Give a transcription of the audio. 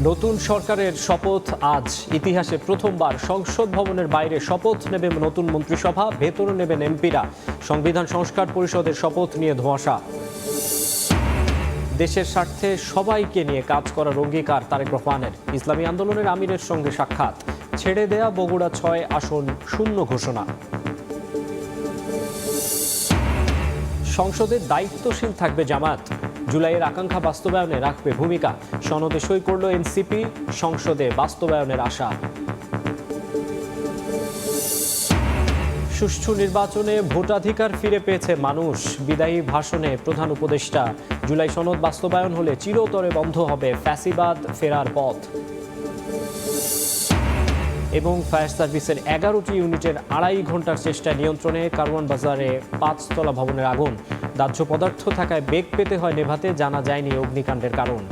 নতুন সরকারের শপথ আজ। ইতিহাসে প্রথমবার সংসদ ভবনের বাইরে শপথ নেবে নতুন মন্ত্রিসভা, ভেতরে নেবেন এমপিরা। সংবিধান সংস্কার পরিষদের শপথ নিয়ে ধোঁয়াশা। দেশের স্বার্থে সবাইকে নিয়ে কাজ করার অঙ্গীকার তারেক রহমানের। ইসলামী আন্দোলনের আমিরের সঙ্গে সাক্ষাৎ। ছেড়ে দেয়া বগুড়া ৬ আসন শূন্য ঘোষণা। সংসদে দায়িত্বশীল থাকবে জামায়াত। জুলাইয়ের আকাঙ্ক্ষা বাস্তবায়নে রাখবে ভূমিকা। সনদে সই করল এনসিপি। সংসদে বাস্তবায়নের আশা। সুষ্ঠু নির্বাচনে ভোটাধিকার ফিরে পেয়েছে মানুষ। বিদায়ী ভাষণে প্রধান উপদেষ্টা। জুলাই সনদ বাস্তবায়ন হলে চিরতরে বন্ধ হবে ফ্যাসিবাদ ফেরার পথ। এবং ফায়ার সার্ভিসের 11টি ইউনিটের 2.5 ঘন্টার চেষ্টায় নিয়ন্ত্রণে কারওয়ান বাজারে 5 তলা ভবনের আগুন। দাহ্য পদার্থ থাকায় বেগ পেতে হয় নেভাতে, জানা যায়নি অগ্নিকাণ্ডের কারণ।